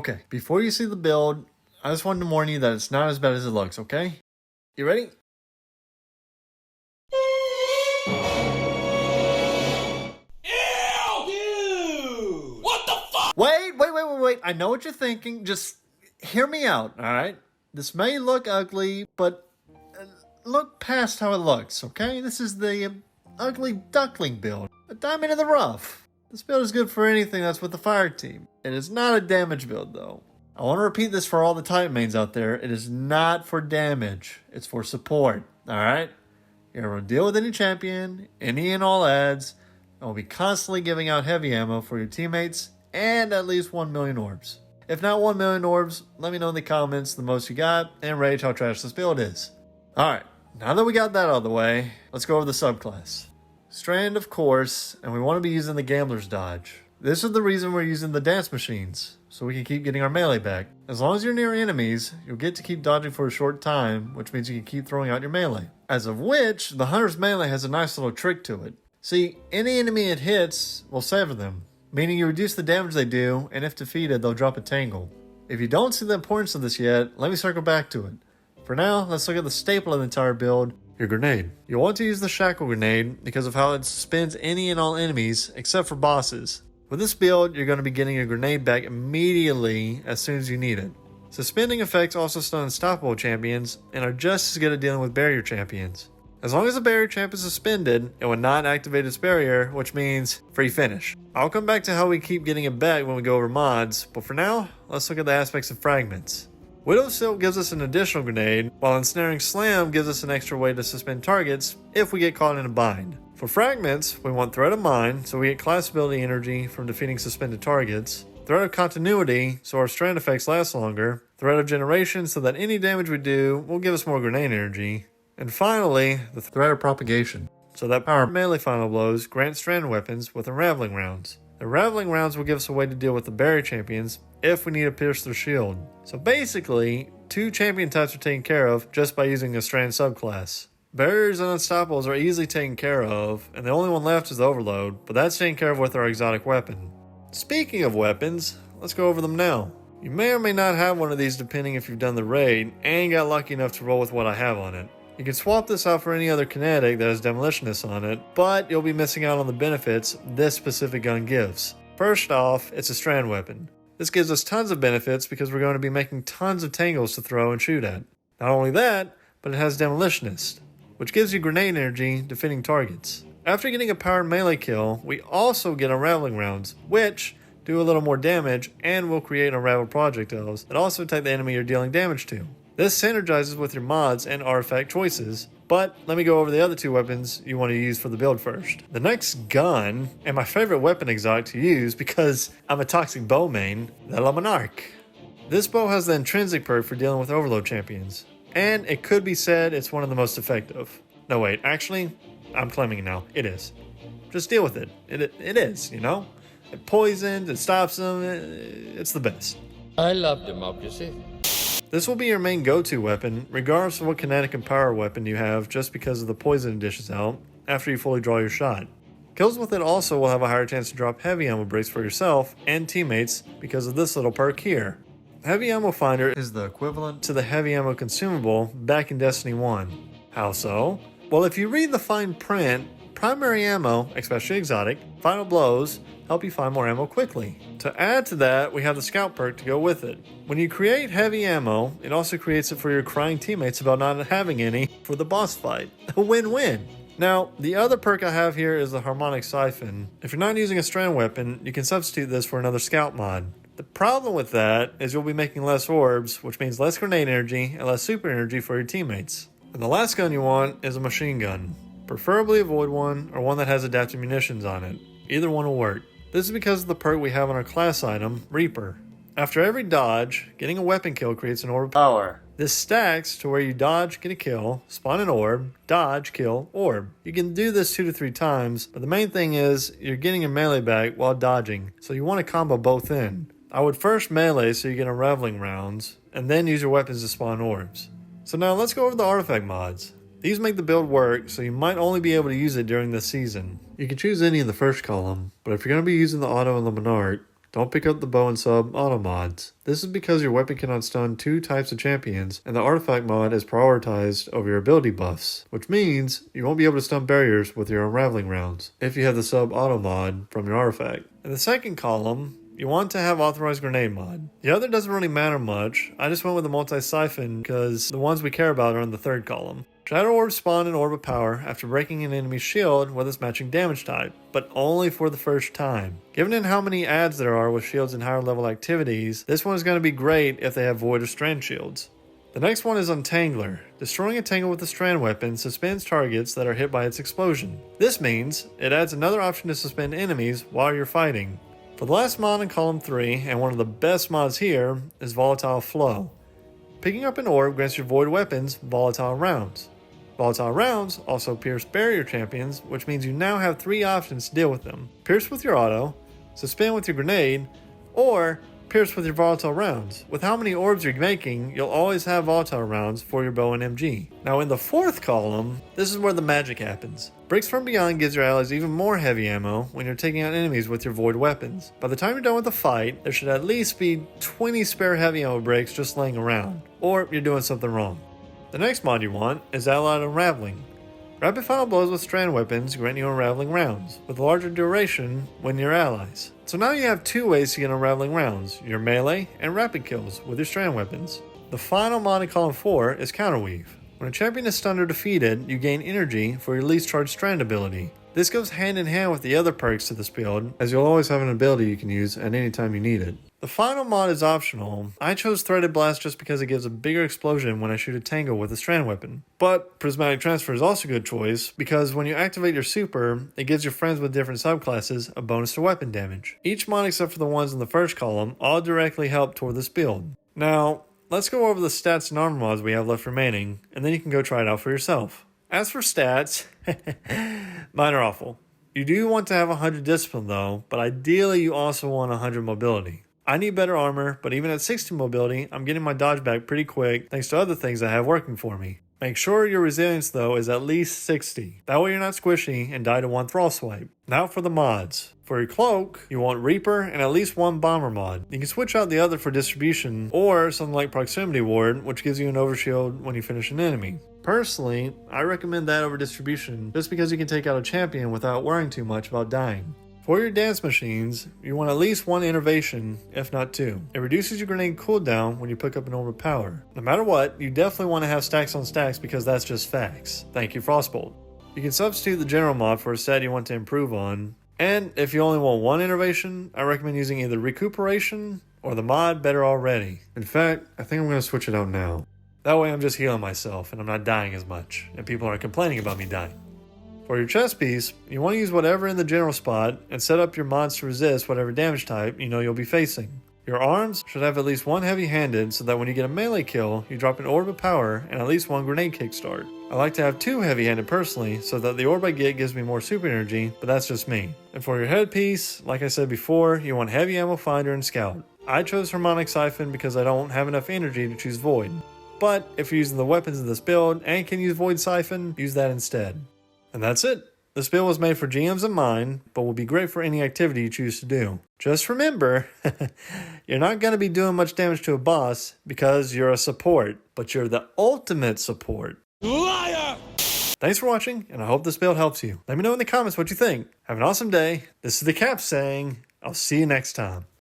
Okay, before you see the build, I just wanted to warn you that it's not as bad as it looks, okay? You ready? Ew! What the fuck? Wait. I know what you're thinking. Just hear me out, alright? This may look ugly, but look past how it looks, okay? This is the ugly duckling build. A diamond in the rough. This build is good for anything that's with the fire team. It is not a damage build, though. I want to repeat this for all the Titan mains out there. It is not for damage. It's for support, alright? You're able to deal with any champion, any and all adds, and will be constantly giving out heavy ammo for your teammates and at least 1 million orbs. If not 1 million orbs, let me know in the comments the most you got and rate how trash this build is. Alright, now that we got that out of the way, let's go over the subclass. Strand, of course, and we want to be using the Gambler's Dodge. This is the reason we're using the dance machines, so we can keep getting our melee back. As long as you're near enemies, you'll get to keep dodging for a short time, which means you can keep throwing out your melee. As of which, the Hunter's melee has a nice little trick to it. See, any enemy it hits will sever them, meaning you reduce the damage they do, and if defeated, they'll drop a tangle. If you don't see the importance of this yet, let me circle back to it. For now, let's look at the staple of the entire build, your grenade. You'll want to use the Shackle Grenade because of how it suspends any and all enemies, except for bosses. With this build, you're going to be getting your grenade back immediately as soon as you need it. Suspending effects also stun unstoppable champions and are just as good at dealing with barrier champions. As long as the barrier champ is suspended, it will not activate its barrier, which means free finish. I'll come back to how we keep getting it back when we go over mods, but for now, let's look at the aspects of Fragments. Widow's Silk gives us an additional grenade, while Ensnaring Slam gives us an extra way to suspend targets if we get caught in a bind. For Fragments, we want Thread of Mind, so we get class ability energy from defeating suspended targets, Thread of Continuity, so our strand effects last longer, Thread of Generation, so that any damage we do will give us more grenade energy, and finally, the Thread of Propagation, so that our melee final blows grant strand weapons with Unraveling Rounds. The Unraveling Rounds will give us a way to deal with the barrier champions if we need to pierce their shield. So basically, 2 champion types are taken care of just by using a strand subclass. Barriers and Unstoppables are easily taken care of, and the only one left is the Overload, but that's taken care of with our exotic weapon. Speaking of weapons, let's go over them now. You may or may not have one of these depending if you've done the raid and got lucky enough to roll with what I have on it. You can swap this out for any other kinetic that has Demolitionist on it, but you'll be missing out on the benefits this specific gun gives. First off, it's a strand weapon. This gives us tons of benefits because we're going to be making tons of tangles to throw and shoot at. Not only that, but it has Demolitionist, which gives you grenade energy defending targets. After getting a powered melee kill, we also get Unraveling Rounds, which do a little more damage and will create unraveled projectiles that also attack the enemy you're dealing damage to. This synergizes with your mods and artifact choices, but let me go over the other 2 weapons you want to use for the build first. The next gun, and my favorite weapon exotic to use because I'm a toxic bow main, the La Monarque. This bow has the intrinsic perk for dealing with overload champions, and it could be said it's one of the most effective. No wait, actually, I'm claiming it now. It is. Just deal with it. It is, you know? It poisons, it stops them, it's the best. I love democracy. This will be your main go-to weapon, regardless of what kinetic and power weapon you have, just because of the poison it dishes out after you fully draw your shot. Kills with it also will have a higher chance to drop heavy ammo breaks for yourself and teammates because of this little perk here. Heavy Ammo Finder is the equivalent to the heavy ammo consumable back in Destiny 1. How so? Well, if you read the fine print, primary ammo, especially exotic, final blows, help you find more ammo quickly. To add to that, we have the scout perk to go with it. When you create heavy ammo, it also creates it for your crying teammates about not having any for the boss fight. A win-win. Now, the other perk I have here is the Harmonic Siphon. If you're not using a strand weapon, you can substitute this for another scout mod. The problem with that is you'll be making less orbs, which means less grenade energy and less super energy for your teammates. And the last gun you want is a machine gun. Preferably a void one or one that has adaptive munitions on it. Either one will work. This is because of the perk we have on our class item, Reaper. After every dodge, getting a weapon kill creates an orb of power. This stacks to where you dodge, get a kill, spawn an orb, dodge, kill, orb. You can do this 2 to 3 times, but the main thing is you're getting your melee back while dodging, so you want to combo both in. I would first melee so you get Unraveling Rounds, and then use your weapons to spawn orbs. So now let's go over the artifact mods. These make the build work, so you might only be able to use it during this season. You can choose any in the first column, but if you're going to be using the auto and the Monarch, don't pick up the bow and sub auto mods. This is because your weapon cannot stun 2 types of champions, and the artifact mod is prioritized over your ability buffs, which means you won't be able to stun barriers with your unraveling rounds if you have the sub auto mod from your artifact. In the second column, you want to have authorized grenade mod. The other doesn't really matter much. I just went with the multi-siphon because the ones we care about are in the third column. Shadow orbs spawn an orb of power after breaking an enemy's shield with its matching damage type, but only for the first time. Given in how many adds there are with shields in higher level activities, this one is going to be great if they have Void or Strand shields. The next one is Untangler. Destroying a tangle with the Strand weapon suspends targets that are hit by its explosion. This means it adds another option to suspend enemies while you're fighting. For the last mod in column 3, and one of the best mods here, is Volatile Flow. Picking up an orb grants your void weapons volatile rounds. Volatile rounds also pierce barrier champions, which means you now have 3 options to deal with them. Pierce with your auto, suspend with your grenade, or pierce with your volatile rounds. With how many orbs you're making, you'll always have volatile rounds for your bow and MG. Now in the fourth column, this is where the magic happens. Bricks from Beyond gives your allies even more heavy ammo when you're taking out enemies with your void weapons. By the time you're done with the fight, there should at least be 20 spare heavy ammo bricks just laying around, or you're doing something wrong. The next mod you want is Allied Unraveling. Rapid final blows with strand weapons grant you unraveling rounds, with larger duration when near allies. So now you have 2 ways to get unraveling rounds, your melee and rapid kills with your strand weapons. The final mod in column 4 is Counterweave. When a champion is stunned or defeated, you gain energy for your least charged strand ability. This goes hand in hand with the other perks to this build, as you'll always have an ability you can use at any time you need it. The final mod is optional. I chose Threaded Blast just because it gives a bigger explosion when I shoot a tangle with a strand weapon. But Prismatic Transfer is also a good choice because when you activate your super, it gives your friends with different subclasses a bonus to weapon damage. Each mod except for the ones in the first column all directly help toward this build. Now, let's go over the stats and armor mods we have left remaining, and then you can go try it out for yourself. As for stats, mine are awful. You do want to have 100 discipline though, but ideally you also want 100 mobility. I need better armor, but even at 60 mobility, I'm getting my dodge back pretty quick thanks to other things I have working for me. Make sure your resilience though is at least 60. That way you're not squishy and die to 1 thrall swipe. Now for the mods. For your cloak, you want Reaper and at least 1 bomber mod. You can switch out the other for distribution or something like Proximity Ward, which gives you an overshield when you finish an enemy. Personally, I recommend that over distribution just because you can take out a champion without worrying too much about dying. For your dance machines, you want at least 1 innervation, if not 2. It reduces your grenade cooldown when you pick up an orb of power. No matter what, you definitely want to have stacks on stacks because that's just facts. Thank you, Frostbolt. You can substitute the general mod for a stat you want to improve on, and if you only want 1 innervation, I recommend using either Recuperation or the mod Better Already. In fact, I think I'm going to switch it out now. That way I'm just healing myself and I'm not dying as much, and people aren't complaining about me dying. For your chest piece, you want to use whatever in the general spot and set up your mods to resist whatever damage type you know you'll be facing. Your arms should have at least 1 heavy-handed so that when you get a melee kill, you drop an orb of power and at least 1 grenade kickstart. I like to have 2 heavy-handed personally so that the orb I get gives me more super energy, but that's just me. And for your headpiece, like I said before, you want heavy ammo finder and scout. I chose Harmonic Siphon because I don't have enough energy to choose Void. But if you're using the weapons in this build and can use Void Siphon, use that instead. And that's it. This build was made for GMs in mind, but will be great for any activity you choose to do. Just remember, you're not going to be doing much damage to a boss because you're a support, but you're the ultimate support. Liar! Thanks for watching, and I hope this build helps you. Let me know in the comments what you think. Have an awesome day. This is the Cap saying, I'll see you next time.